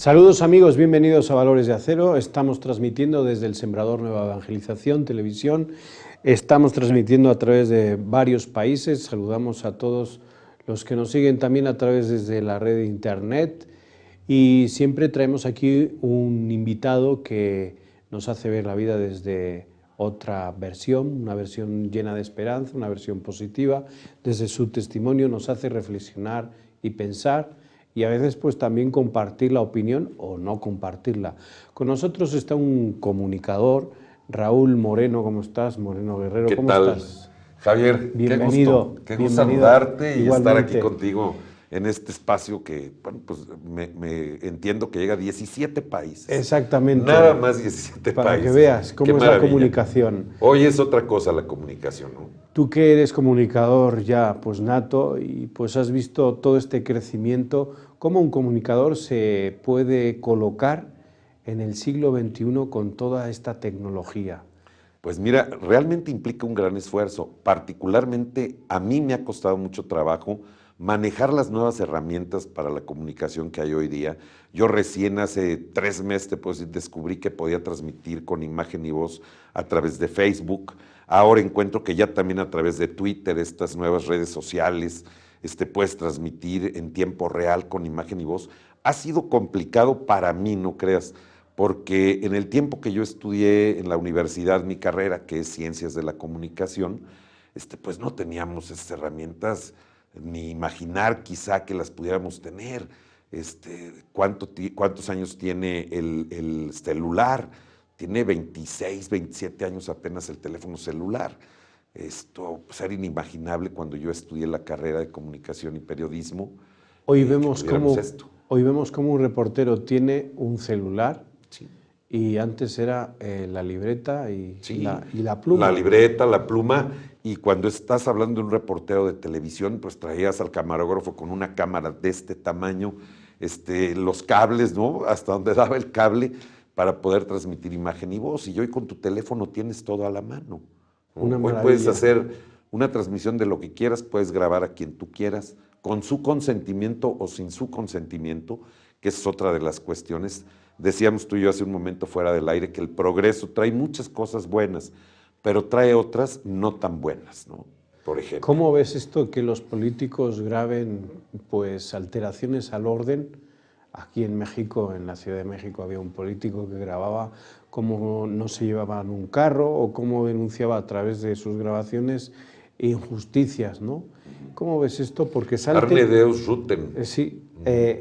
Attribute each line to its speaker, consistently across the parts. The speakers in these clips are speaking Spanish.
Speaker 1: Saludos amigos, bienvenidos a Valores de Acero. Estamos transmitiendo desde el Sembrador Nueva Evangelización, televisión. Estamos transmitiendo a través de varios países. Saludamos a todos los que nos siguen también a través desde la red de internet. Y siempre traemos aquí un invitado que nos hace ver la vida desde otra versión, una versión llena de esperanza, una versión positiva. Desde su testimonio nos hace reflexionar y pensar, y a veces pues también compartir la opinión o no compartirla. Con nosotros está un comunicador, Raúl Moreno. ¿Cómo estás, Moreno Guerrero? ¿Cómo estás?
Speaker 2: Javier,
Speaker 1: bienvenido.
Speaker 2: Qué gusto saludarte y
Speaker 1: igualmente.
Speaker 2: estar aquí contigo en este espacio que, bueno, pues me entiendo que llega a 17 países.
Speaker 1: Exactamente.
Speaker 2: Nada más 17
Speaker 1: Para
Speaker 2: países.
Speaker 1: que veas cómo es la comunicación.
Speaker 2: Hoy es otra cosa la comunicación, ¿no?
Speaker 1: Tú que eres comunicador ya pues nato y pues has visto todo este crecimiento, ¿cómo un comunicador se puede colocar en el siglo XXI con toda esta tecnología?
Speaker 2: Pues mira, realmente implica un gran esfuerzo. Particularmente a mí me ha costado mucho trabajo manejar las nuevas herramientas para la comunicación que hay hoy día. Yo recién hace 3 meses, te puedo decir, descubrí que podía transmitir con imagen y voz a través de Facebook. Ahora encuentro que ya también a través de Twitter, estas nuevas redes sociales, puedes transmitir en tiempo real con imagen y voz. Ha sido complicado para mí, no creas, porque en el tiempo que yo estudié en la universidad mi carrera, que es Ciencias de la Comunicación, pues no teníamos esas herramientas, ni imaginar quizá que las pudiéramos tener. ¿Cuántos años tiene el celular? Tiene 26, 27 años apenas el teléfono celular. Esto pues, era inimaginable cuando yo estudié la carrera de comunicación y periodismo.
Speaker 1: Hoy vemos cómo un reportero tiene un celular.
Speaker 2: Sí.
Speaker 1: Y antes era la libreta y,
Speaker 2: sí,
Speaker 1: la pluma.
Speaker 2: La libreta, la pluma, y cuando estás hablando de un reportero de televisión, pues traías al camarógrafo con una cámara de este tamaño, los cables, ¿no? Hasta donde daba el cable para poder transmitir imagen y voz. Y hoy con tu teléfono tienes todo a la mano, ¿no? Hoy puedes hacer una transmisión de lo que quieras, puedes grabar a quien tú quieras, con su consentimiento o sin su consentimiento, que es otra de las cuestiones. Decíamos tú y yo hace un momento fuera del aire que el progreso trae muchas cosas buenas, pero trae otras no tan buenas, ¿no? Por ejemplo.
Speaker 1: ¿Cómo ves esto que los políticos graben pues alteraciones al orden? Aquí en México, en la Ciudad de México, había un político que grababa cómo no se llevaban un carro o cómo denunciaba a través de sus grabaciones injusticias, ¿no? ¿Cómo ves esto? Porque
Speaker 2: Arne Deus Rutten.
Speaker 1: Sí,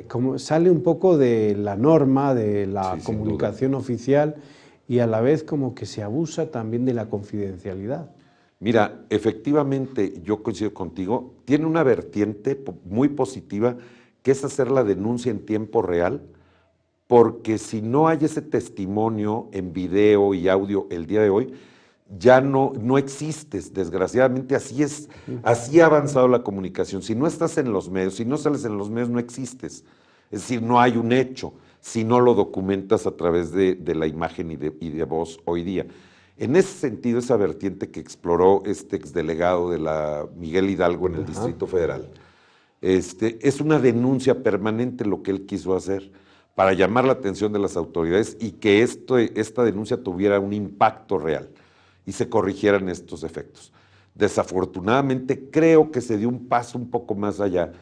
Speaker 1: como sale un poco de la norma, de la comunicación oficial, y a la vez como que se abusa también de la confidencialidad.
Speaker 2: Mira, efectivamente, yo coincido contigo, tiene una vertiente muy positiva, que es hacer la denuncia en tiempo real, porque si no hay ese testimonio en video y audio el día de hoy, ya no existes, desgraciadamente así ha avanzado la comunicación. Si no estás en los medios, si no sales en los medios, no existes. Es decir, no hay un hecho, si no lo documentas a través de la imagen y de voz hoy día. En ese sentido, esa vertiente que exploró este exdelegado de la Miguel Hidalgo en el Distrito Federal, es una denuncia permanente lo que él quiso hacer para llamar la atención de las autoridades y que esta denuncia tuviera un impacto real y se corrigieran estos efectos. Desafortunadamente, creo que se dio un paso un poco más allá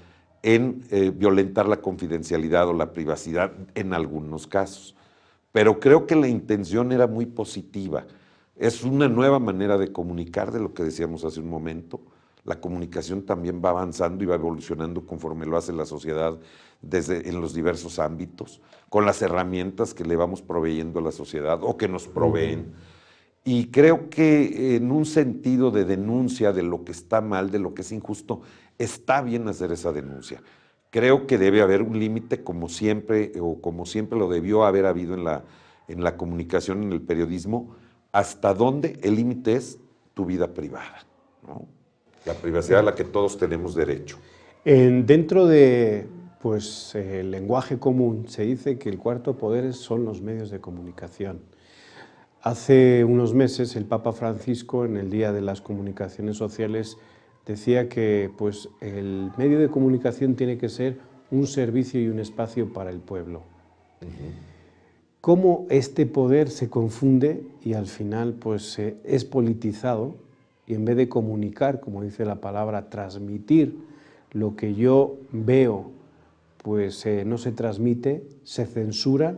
Speaker 2: en violentar la confidencialidad o la privacidad en algunos casos. Pero creo que la intención era muy positiva. Es una nueva manera de comunicar, de lo que decíamos hace un momento. La comunicación también va avanzando y va evolucionando conforme lo hace la sociedad en los diversos ámbitos, con las herramientas que le vamos proveyendo a la sociedad o que nos proveen. Y creo que en un sentido de denuncia de lo que está mal, de lo que es injusto, está bien hacer esa denuncia. Creo que debe haber un límite como siempre lo debió haber habido en la comunicación, en el periodismo, hasta dónde el límite es tu vida privada, ¿no? La privacidad a la que todos tenemos derecho.
Speaker 1: Dentro de el lenguaje común se dice que el cuarto poder son los medios de comunicación. Hace unos meses el Papa Francisco, en el Día de las Comunicaciones Sociales, decía que el medio de comunicación tiene que ser un servicio y un espacio para el pueblo. Cómo este poder se confunde y al final pues es politizado y en vez de comunicar, como dice la palabra, transmitir lo que yo veo, pues no se transmite, se censura.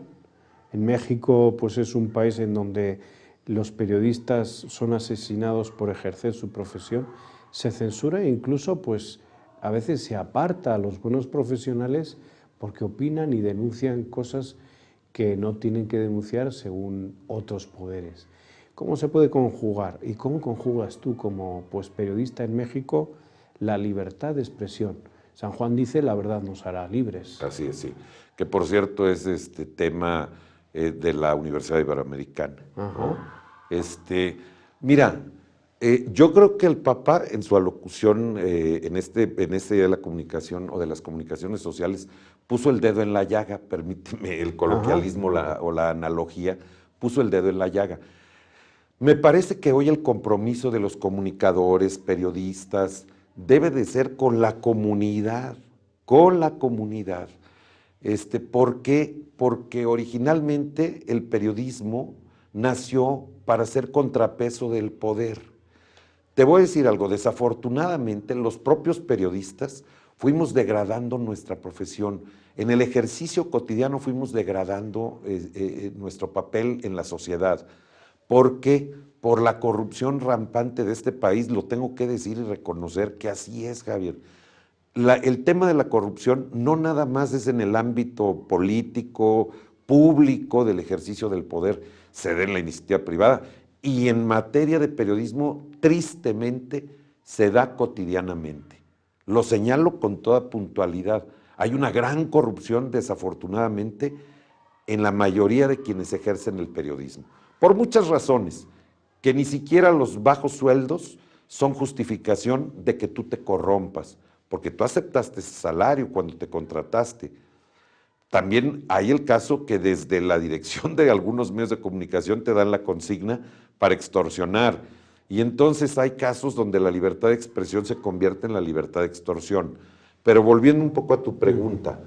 Speaker 1: En México pues es un país en donde los periodistas son asesinados por ejercer su profesión, se censura e incluso pues a veces se aparta a los buenos profesionales porque opinan y denuncian cosas que no tienen que denunciar según otros poderes. ¿Cómo se puede conjugar y cómo conjugas tú como pues, periodista en México la libertad de expresión? San Juan dice, la verdad nos hará libres.
Speaker 2: Así es, sí. Que por cierto es tema de la Universidad Iberoamericana, ¿no? Mira, yo creo que el Papa en su alocución en este Día de la Comunicación o de las comunicaciones sociales puso el dedo en la llaga, permíteme el coloquialismo o la analogía, puso el dedo en la llaga. Me parece que hoy el compromiso de los comunicadores, periodistas, debe de ser con la comunidad, con la comunidad. ¿Por qué? Porque originalmente el periodismo nació para ser contrapeso del poder. Te voy a decir algo, desafortunadamente los propios periodistas fuimos degradando nuestra profesión. En el ejercicio cotidiano fuimos degradando nuestro papel en la sociedad. ¿Por qué? Por la corrupción rampante de este país, lo tengo que decir y reconocer que así es, Javier. El tema de la corrupción no nada más es en el ámbito político, público del ejercicio del poder, se da en la iniciativa privada y en materia de periodismo, tristemente, se da cotidianamente. Lo señalo con toda puntualidad. Hay una gran corrupción, desafortunadamente, en la mayoría de quienes ejercen el periodismo, por muchas razones, que ni siquiera los bajos sueldos son justificación de que tú te corrompas, porque tú aceptaste ese salario cuando te contrataste. También hay el caso que desde la dirección de algunos medios de comunicación te dan la consigna para extorsionar. Y entonces hay casos donde la libertad de expresión se convierte en la libertad de extorsión. Pero volviendo un poco a tu pregunta,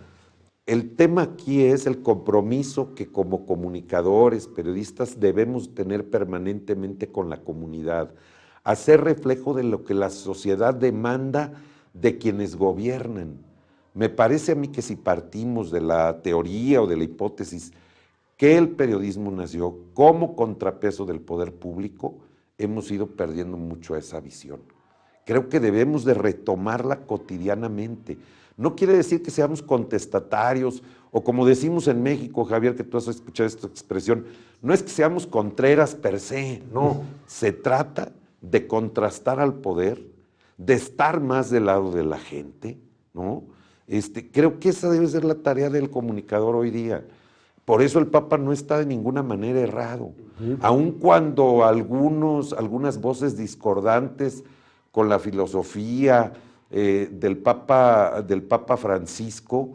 Speaker 2: el tema aquí es el compromiso que como comunicadores, periodistas, debemos tener permanentemente con la comunidad, hacer reflejo de lo que la sociedad demanda de quienes gobiernan. Me parece a mí que si partimos de la teoría o de la hipótesis que el periodismo nació como contrapeso del poder público, hemos ido perdiendo mucho esa visión. Creo que debemos de retomarla cotidianamente. No quiere decir que seamos contestatarios o como decimos en México, Javier, que tú has escuchado esta expresión, no es que seamos contreras per se, no, se trata de contrastar al poder, de estar más del lado de la gente, ¿no? Creo que esa debe ser la tarea del comunicador hoy día. Por eso el Papa no está de ninguna manera errado. Aun cuando algunas voces discordantes con la filosofía del Papa Francisco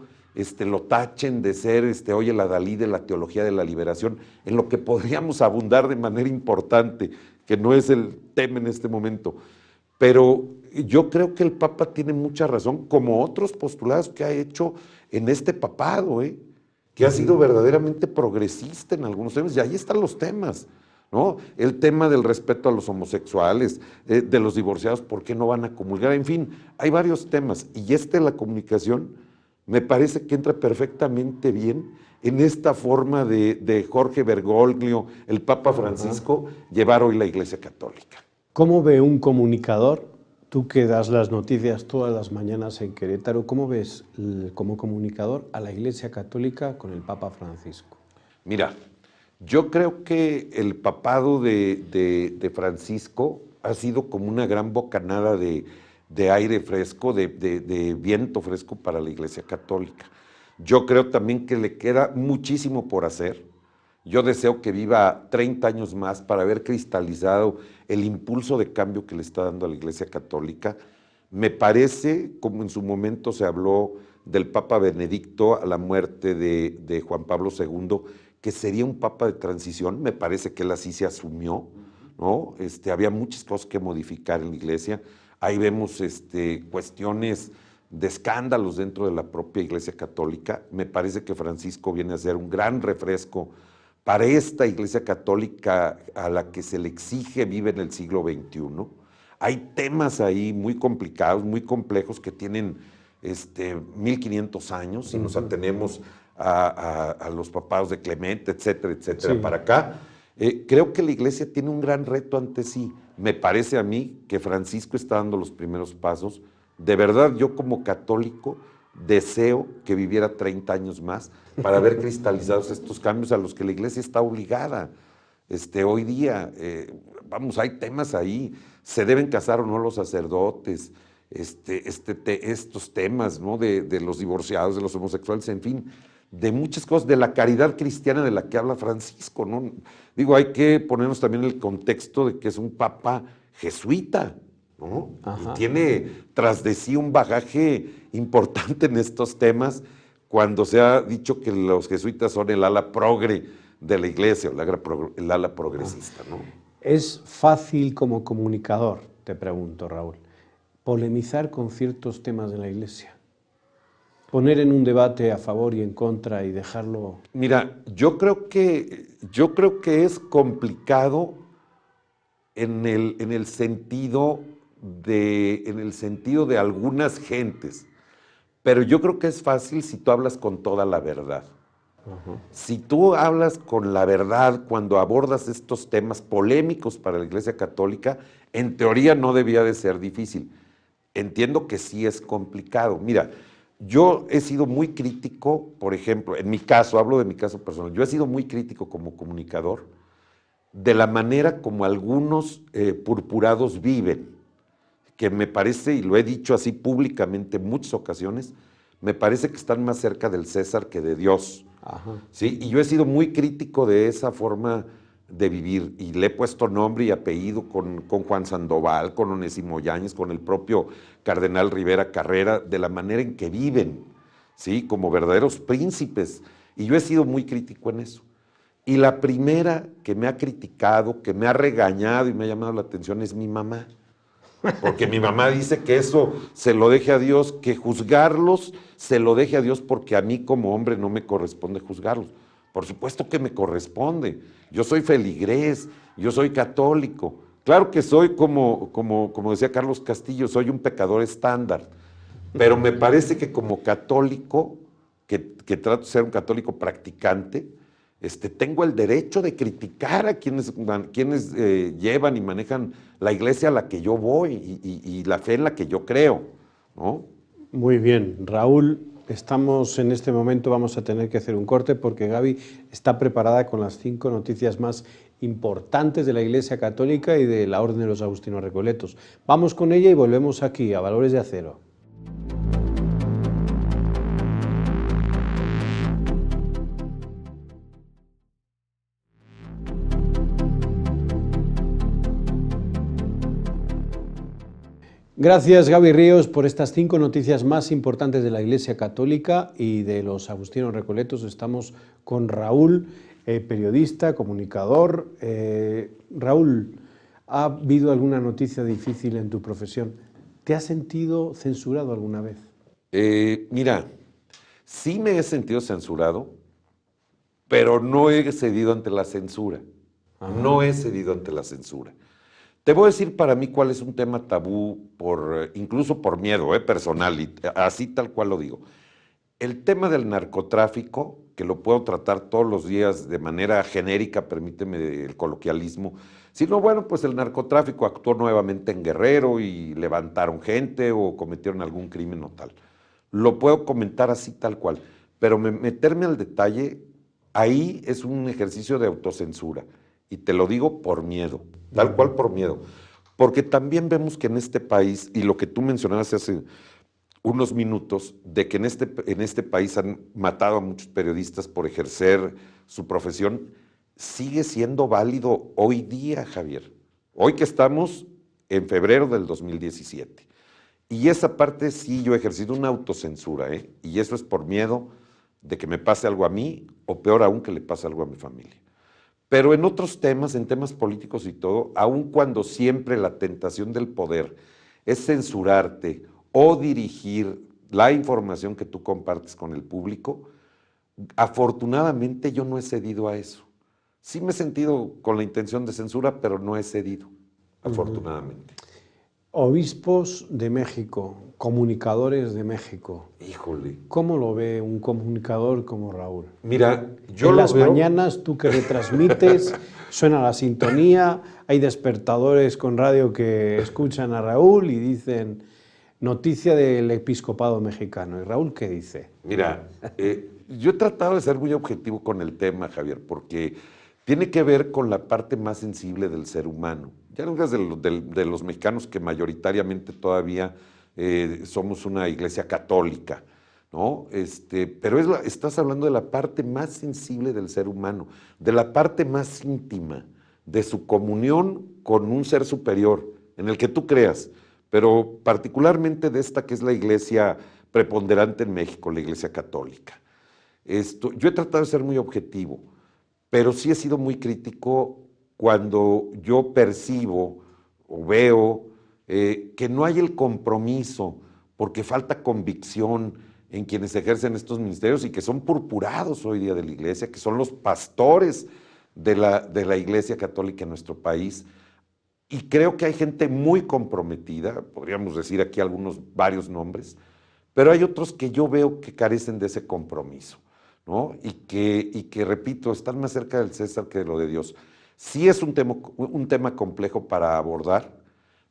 Speaker 2: lo tachen de ser, oye, la Dalí de la teología de la liberación, en lo que podríamos abundar de manera importante, que no es el tema en este momento. Pero yo creo que el Papa tiene mucha razón, como otros postulados que ha hecho en este papado, que ha sido verdaderamente progresista en algunos temas, y ahí están los temas, ¿no? El tema del respeto a los homosexuales, de los divorciados, ¿por qué no van a comulgar? En fin, hay varios temas, y la comunicación me parece que entra perfectamente bien en esta forma de Jorge Bergoglio, el Papa Francisco, llevar hoy la Iglesia Católica.
Speaker 1: ¿Cómo ve un comunicador, tú que das las noticias todas las mañanas en Querétaro, cómo ves como comunicador a la Iglesia Católica con el Papa Francisco?
Speaker 2: Mira, yo creo que el papado de Francisco ha sido como una gran bocanada de aire fresco, de viento fresco para la Iglesia Católica. Yo creo también que le queda muchísimo por hacer. Yo deseo que viva 30 años más para haber cristalizado el impulso de cambio que le está dando a la Iglesia Católica. Me parece, como en su momento se habló del Papa Benedicto a la muerte de Juan Pablo II, que sería un Papa de transición, me parece que él así se asumió, ¿no? Había muchas cosas que modificar en la Iglesia. Ahí vemos cuestiones de escándalos dentro de la propia Iglesia Católica. Me parece que Francisco viene a ser un gran refresco para esta Iglesia Católica a la que se le exige vive en el siglo XXI. Hay temas ahí muy complicados, muy complejos que tienen 1500 años, si nos atenemos a los papados de Clemente, etcétera, etcétera,
Speaker 1: Sí.
Speaker 2: para acá. Creo que la Iglesia tiene un gran reto ante sí. Me parece a mí que Francisco está dando los primeros pasos. De verdad, yo como católico deseo que viviera 30 años más para ver cristalizados estos cambios a los que la Iglesia está obligada. Hoy día, vamos, hay temas ahí, se deben casar o no los sacerdotes, estos temas, ¿no? De los divorciados, de los homosexuales, en fin, de muchas cosas, de la caridad cristiana de la que habla Francisco, ¿no? Digo, hay que ponernos también en el contexto de que es un papa jesuita, ¿no?
Speaker 1: Ajá.
Speaker 2: Y tiene tras de sí un bagaje importante en estos temas, cuando se ha dicho que los jesuitas son el ala progre de la Iglesia, el ala progresista, ¿no?
Speaker 1: ¿Es fácil como comunicador, te pregunto, Raúl, polemizar con ciertos temas de la Iglesia? Poner en un debate a favor y en contra y dejarlo...
Speaker 2: Mira, yo creo que es complicado en el sentido de algunas gentes, pero yo creo que es fácil si tú hablas con toda la verdad. Si tú hablas con la verdad cuando abordas estos temas polémicos para la Iglesia Católica, en teoría no debía de ser difícil. Entiendo que sí es complicado. Mira, yo he sido muy crítico, por ejemplo, en mi caso, hablo de mi caso personal, yo he sido muy crítico como comunicador de la manera como algunos purpurados viven, que me parece, y lo he dicho así públicamente en muchas ocasiones, me parece que están más cerca del César que de Dios.
Speaker 1: Ajá.
Speaker 2: ¿Sí? Y yo he sido muy crítico de esa forma de vivir y le he puesto nombre y apellido con Juan Sandoval, con Onésimo Yáñez, con el propio cardenal Rivera Carrera, de la manera en que viven, ¿sí? Como verdaderos príncipes. Y yo he sido muy crítico en eso. Y la primera que me ha criticado, que me ha regañado y me ha llamado la atención es mi mamá. Porque mi mamá dice que eso se lo deje a Dios, que juzgarlos se lo deje a Dios porque a mí como hombre no me corresponde juzgarlos. Por supuesto que me corresponde. Yo soy feligrés, yo soy católico. Claro que soy, como decía Carlos Castillo, soy un pecador estándar. Pero me parece que como católico, que trato de ser un católico practicante, tengo el derecho de criticar a quienes llevan y manejan la iglesia a la que yo voy y la fe en la que yo creo, ¿no?
Speaker 1: Muy bien, Raúl, estamos en este momento, vamos a tener que hacer un corte porque Gaby está preparada con las 5 noticias más importantes de la Iglesia Católica y de la Orden de los Agustinos Recoletos. Vamos con ella y volvemos aquí a Valores de Acero. Gracias, Gaby Ríos, por estas 5 noticias más importantes de la Iglesia Católica y de los Agustinos Recoletos. Estamos con Raúl, periodista, comunicador. Raúl, ¿ha habido alguna noticia difícil en tu profesión? ¿Te has sentido censurado alguna vez?
Speaker 2: Mira, sí me he sentido censurado, pero no he cedido ante la censura. Ajá. No he cedido ante la censura. Te voy a decir para mí cuál es un tema tabú, incluso por miedo personal, y así tal cual lo digo. El tema del narcotráfico, que lo puedo tratar todos los días de manera genérica, permíteme el coloquialismo, sino bueno, pues el narcotráfico actuó nuevamente en Guerrero y levantaron gente o cometieron algún crimen o tal. Lo puedo comentar así tal cual, pero meterme al detalle, ahí es un ejercicio de autocensura. Y te lo digo por miedo, tal cual por miedo. Porque también vemos que en este país, y lo que tú mencionabas hace unos minutos, de que en este país han matado a muchos periodistas por ejercer su profesión, sigue siendo válido hoy día, Javier. Hoy que estamos en febrero del 2017. Y esa parte sí yo he ejercido una autocensura, y eso es por miedo de que me pase algo a mí, o peor aún que le pase algo a mi familia. Pero en otros temas, en temas políticos y todo, aun cuando siempre la tentación del poder es censurarte o dirigir la información que tú compartes con el público. Afortunadamente yo no he cedido a eso. Sí me he sentido con la intención de censura, pero no he cedido, afortunadamente.
Speaker 1: Obispos de México, comunicadores de México.
Speaker 2: Híjole.
Speaker 1: ¿Cómo lo ve un comunicador como Raúl?
Speaker 2: Mira, yo
Speaker 1: en
Speaker 2: lo
Speaker 1: las
Speaker 2: veo...
Speaker 1: mañanas, tú que retransmites, suena la sintonía, hay despertadores con radio que escuchan a Raúl y dicen noticia del episcopado mexicano. ¿Y Raúl qué dice?
Speaker 2: Mira, yo he tratado de ser muy objetivo con el tema, Javier, porque tiene que ver con la parte más sensible del ser humano. Ya no digas de los mexicanos que mayoritariamente todavía somos una iglesia católica, ¿no? Pero estás hablando de la parte más sensible del ser humano, de la parte más íntima, de su comunión con un ser superior, en el que tú creas, pero particularmente de esta que es la iglesia preponderante en México, la iglesia católica. Yo he tratado de ser muy objetivo, pero sí he sido muy crítico cuando yo percibo o veo que no hay el compromiso, porque falta convicción en quienes ejercen estos ministerios y que son purpurados hoy día de la iglesia, que son los pastores de la iglesia católica en nuestro país. Y creo que hay gente muy comprometida, podríamos decir aquí varios nombres, pero hay otros que yo veo que carecen de ese compromiso, ¿no? Y que, repito, están más cerca del César que de lo de Dios. Sí es un tema complejo para abordar,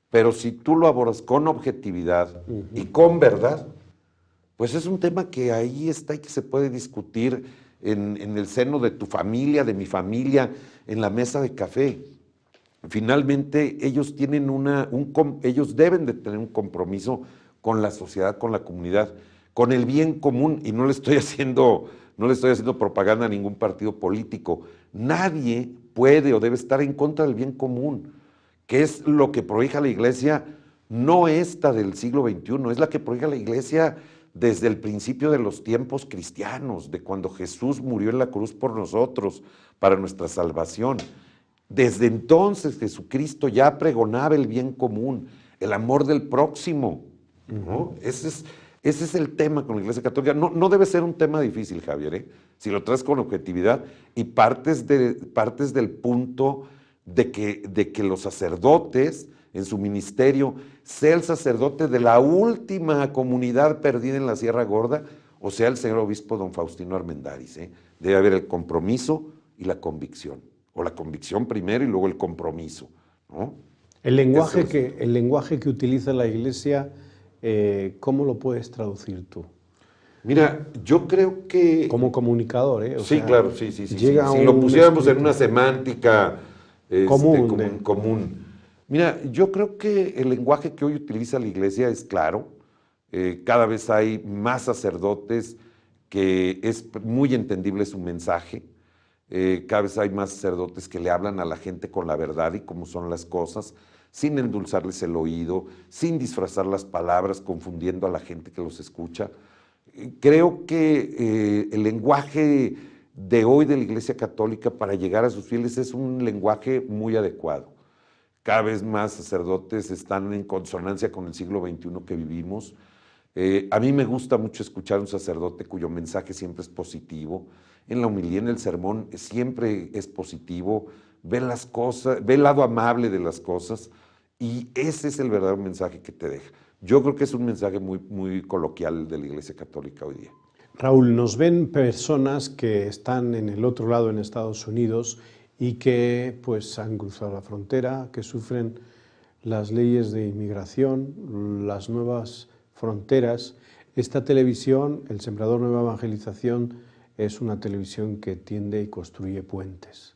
Speaker 2: pero si tú lo abordas con objetividad y con verdad, pues es un tema que ahí está y que se puede discutir en el seno de tu familia, de mi familia, en la mesa de café. Finalmente, ellos deben de tener un compromiso con la sociedad, con la comunidad, con el bien común, y no le estoy haciendo propaganda a ningún partido político. Nadie puede o debe estar en contra del bien común, que es lo que prohíja la iglesia, no esta del siglo XXI, es la que prohíja la iglesia desde el principio de los tiempos cristianos, de cuando Jesús murió en la cruz por nosotros, para nuestra salvación. Desde entonces Jesucristo ya pregonaba el bien común, el amor del próximo, ¿no? Ese es el tema con la Iglesia Católica. No debe ser un tema difícil, Javier, si lo traes con objetividad y partes del punto de que los sacerdotes en su ministerio sea el sacerdote de la última comunidad perdida en la Sierra Gorda, o sea el señor obispo don Faustino Armendáriz. Debe haber el compromiso y la convicción. O la convicción primero y luego el compromiso, ¿no?
Speaker 1: El lenguaje que utiliza la Iglesia, ¿cómo lo puedes traducir tú?
Speaker 2: Mira, yo creo que...
Speaker 1: Como comunicador, ¿eh?
Speaker 2: Sí, claro, sí. Si lo pusiéramos en una semántica común. Mira, yo creo que el lenguaje que hoy utiliza la Iglesia es claro. Cada vez hay más sacerdotes que es muy entendible su mensaje. Cada vez hay más sacerdotes que le hablan a la gente con la verdad y cómo son las cosas, sin endulzarles el oído, sin disfrazar las palabras, confundiendo a la gente que los escucha. Creo que el lenguaje de hoy de la Iglesia Católica para llegar a sus fieles es un lenguaje muy adecuado. Cada vez más sacerdotes están en consonancia con el siglo XXI que vivimos. A mí me gusta mucho escuchar a un sacerdote cuyo mensaje siempre es positivo. En la homilía, en el sermón, siempre es positivo, ve las cosas, ve el lado amable de las cosas, y ese es el verdadero mensaje que te deja. Yo creo que es un mensaje muy, muy coloquial de la Iglesia Católica hoy día.
Speaker 1: Raúl, nos ven personas que están en el otro lado, en Estados Unidos, y que pues han cruzado la frontera, que sufren las leyes de inmigración, las nuevas fronteras. Esta televisión, El Sembrador Nueva Evangelización, es una televisión que tiende y construye puentes.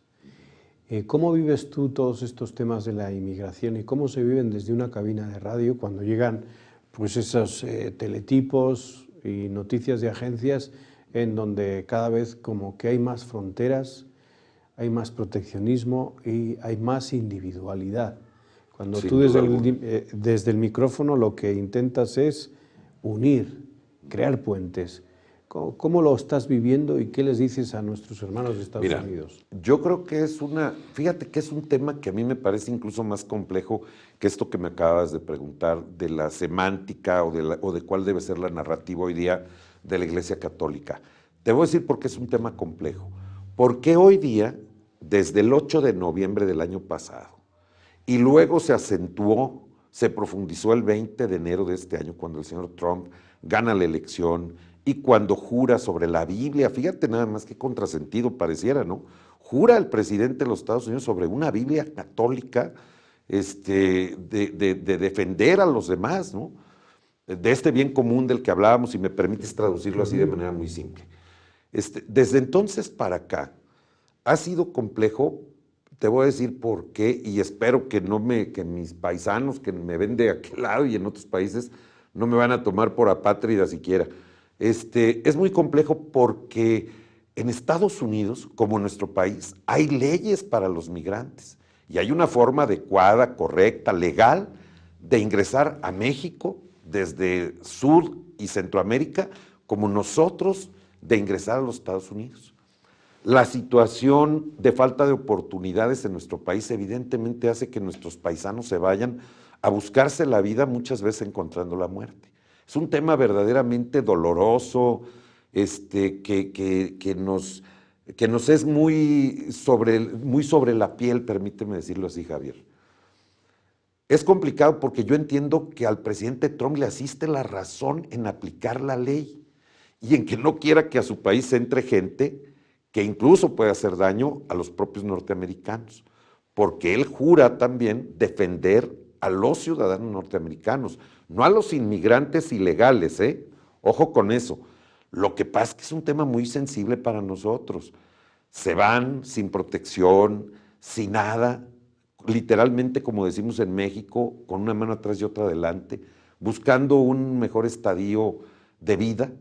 Speaker 1: ¿Cómo vives tú todos estos temas de la inmigración y cómo se viven desde una cabina de radio cuando llegan pues esos teletipos y noticias de agencias en donde cada vez como que hay más fronteras, hay más proteccionismo y hay más individualidad? Cuando tú desde el micrófono lo que intentas es unir, crear puentes. ¿Cómo lo estás viviendo y qué les dices a nuestros hermanos de Estados
Speaker 2: Mira,
Speaker 1: Unidos?
Speaker 2: yo creo que fíjate que es un tema que a mí me parece incluso más complejo que esto que me acabas de preguntar, de la semántica o de cuál debe ser la narrativa hoy día de la Iglesia Católica. Te voy a decir por qué es un tema complejo. Porque hoy día, desde el 8 de noviembre del año pasado, y luego se acentuó, se profundizó el 20 de enero de este año, cuando el señor Trump gana la elección y cuando jura sobre la Biblia, fíjate nada más qué contrasentido pareciera, ¿no? Jura el presidente de los Estados Unidos sobre una Biblia católica de defender a los demás, ¿no? De este bien común del que hablábamos, si me permites traducirlo así de manera muy simple. Desde entonces para acá, ha sido complejo. Te voy a decir por qué, y espero que mis paisanos que me ven de aquel lado y en otros países no me van a tomar por apátrida siquiera. Es muy complejo porque en Estados Unidos, como en nuestro país, hay leyes para los migrantes y hay una forma adecuada, correcta, legal de ingresar a México desde Sur y Centroamérica, como nosotros de ingresar a los Estados Unidos. La situación de falta de oportunidades en nuestro país evidentemente hace que nuestros paisanos se vayan a buscarse la vida, muchas veces encontrando la muerte. Es un tema verdaderamente doloroso, que nos es muy sobre la piel, permíteme decirlo así, Javier. Es complicado porque yo entiendo que al presidente Trump le asiste la razón en aplicar la ley y en que no quiera que a su país entre gente que incluso puede hacer daño a los propios norteamericanos, porque él jura también defender a los ciudadanos norteamericanos, no a los inmigrantes ilegales, ¿eh? Ojo con eso. Lo que pasa es que es un tema muy sensible para nosotros. Se van sin protección, sin nada, literalmente, como decimos en México, con una mano atrás y otra adelante, buscando un mejor estadio de vida,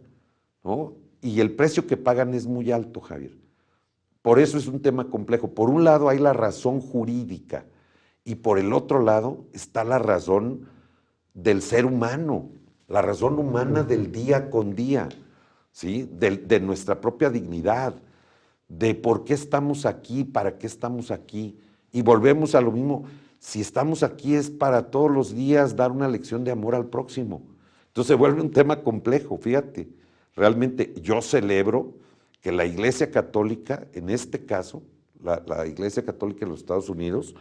Speaker 2: ¿no? Y el precio que pagan es muy alto, Javier. Por eso es un tema complejo. Por un lado hay la razón jurídica y por el otro lado está la razón del ser humano, la razón humana del día con día, ¿sí? De nuestra propia dignidad, de por qué estamos aquí, para qué estamos aquí. Y volvemos a lo mismo, si estamos aquí es para todos los días dar una lección de amor al próximo. Entonces se vuelve un tema complejo, fíjate. Realmente yo celebro que la Iglesia Católica, en este caso, la Iglesia Católica de los Estados Unidos,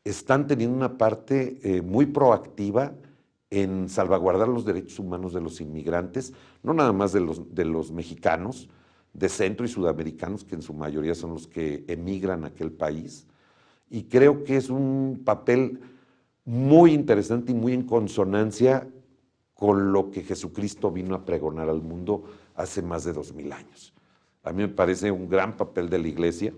Speaker 2: están teniendo una parte muy proactiva en salvaguardar los derechos humanos de los inmigrantes, no nada más de los mexicanos, de centro y sudamericanos, que en su mayoría son los que emigran a aquel país, y creo que es un papel muy interesante y muy en consonancia con lo que Jesucristo vino a pregonar al mundo hace más de 2000 años. A mí me parece un gran papel de la Iglesia,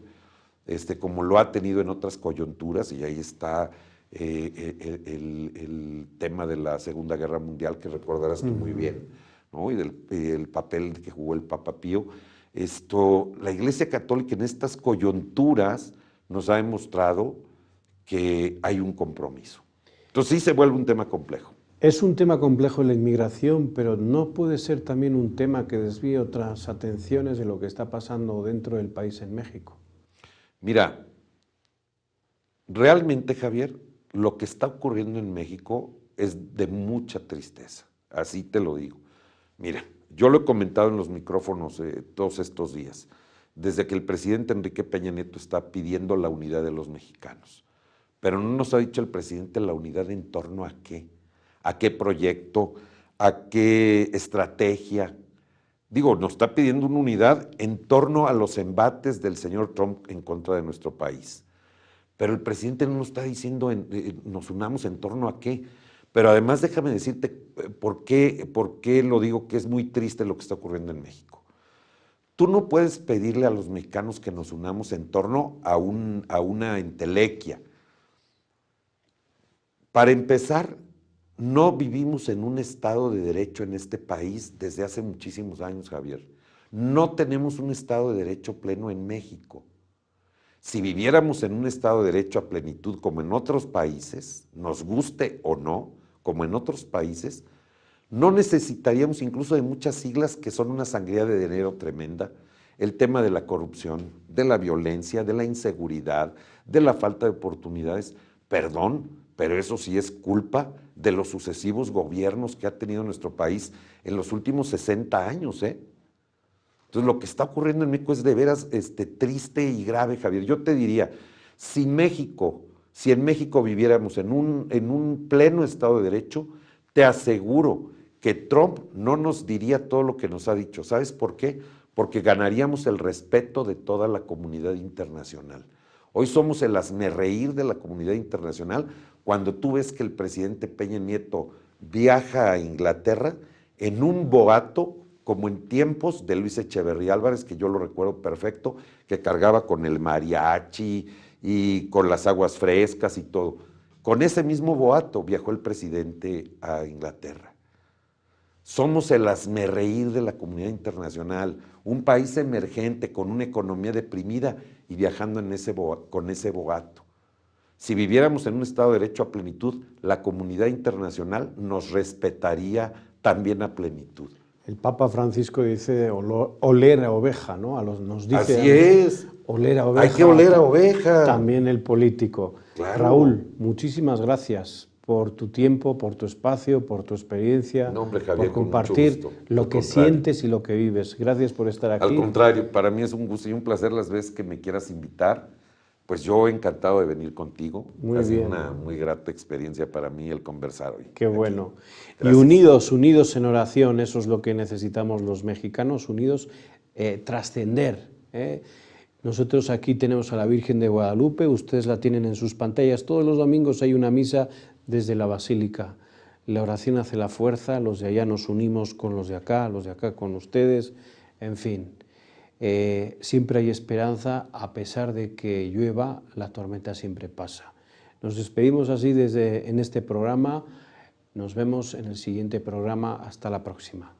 Speaker 2: como lo ha tenido en otras coyunturas, y ahí está el tema de la Segunda Guerra Mundial, que recordarás tú muy bien, ¿no? Y el papel que jugó el Papa Pío. La Iglesia Católica en estas coyunturas nos ha demostrado que hay un compromiso. Entonces sí se vuelve un tema complejo.
Speaker 1: Es un tema complejo la inmigración, pero ¿no puede ser también un tema que desvíe otras atenciones de lo que está pasando dentro del país en México?
Speaker 2: Mira, realmente, Javier, lo que está ocurriendo en México es de mucha tristeza, así te lo digo. Mira, yo lo he comentado en los micrófonos todos estos días, desde que el presidente Enrique Peña Nieto está pidiendo la unidad de los mexicanos. Pero no nos ha dicho el presidente la unidad en torno a qué proyecto, a qué estrategia. Digo, nos está pidiendo una unidad en torno a los embates del señor Trump en contra de nuestro país. Pero el presidente no nos está diciendo nos unamos en torno a qué. Pero además déjame decirte por qué lo digo que es muy triste lo que está ocurriendo en México. Tú no puedes pedirle a los mexicanos que nos unamos en torno a una entelequia. Para empezar, no vivimos en un Estado de Derecho en este país desde hace muchísimos años, Javier. No tenemos un Estado de Derecho pleno en México. Si viviéramos en un Estado de Derecho a plenitud como en otros países, nos guste o no, como en otros países, No necesitaríamos incluso de muchas siglas que son una sangría de dinero tremenda. El tema de la corrupción, de la violencia, de la inseguridad, de la falta de oportunidades. Perdón, pero eso sí es culpa de los sucesivos gobiernos que ha tenido nuestro país en los últimos 60 años, ¿eh? Entonces, lo que está ocurriendo en México es de veras triste y grave, Javier. Yo te diría, si en México viviéramos en un pleno Estado de Derecho, te aseguro que Trump no nos diría todo lo que nos ha dicho. ¿Sabes por qué? Porque ganaríamos el respeto de toda la comunidad internacional. Hoy somos el hazmerreír de la comunidad internacional cuando tú ves que el presidente Peña Nieto viaja a Inglaterra en un boato como en tiempos de Luis Echeverría Álvarez, que yo lo recuerdo perfecto, que cargaba con el mariachi y con las aguas frescas y todo. Con ese mismo boato viajó el presidente a Inglaterra. Somos el hazmerreír de la comunidad internacional, un país emergente con una economía deprimida y viajando con ese boato. Si viviéramos en un Estado de Derecho a plenitud, la comunidad internacional nos respetaría también a plenitud.
Speaker 1: El Papa Francisco dice oler a oveja, ¿no? Nos dice
Speaker 2: así es.
Speaker 1: Oler a oveja.
Speaker 2: Hay que oler a oveja.
Speaker 1: También el político.
Speaker 2: Claro.
Speaker 1: Raúl, muchísimas gracias por tu tiempo, por tu espacio, por tu experiencia,
Speaker 2: no, hombre, Javier,
Speaker 1: por compartir lo que sientes y lo que vives. Gracias por estar aquí.
Speaker 2: Al contrario, para mí es un gusto y un placer las veces que me quieras invitar. Pues yo encantado de venir contigo. Ha sido una muy grata experiencia para mí el conversar hoy.
Speaker 1: Qué bueno. Y unidos en oración, eso es lo que necesitamos los mexicanos, unidos, trascender. Nosotros aquí tenemos a la Virgen de Guadalupe, ustedes la tienen en sus pantallas. Todos los domingos hay una misa desde la Basílica. La oración hace la fuerza, los de allá nos unimos con los de acá con ustedes, en fin. Siempre hay esperanza, a pesar de que llueva, la tormenta siempre pasa. Nos despedimos así en este programa, nos vemos en el siguiente programa, hasta la próxima.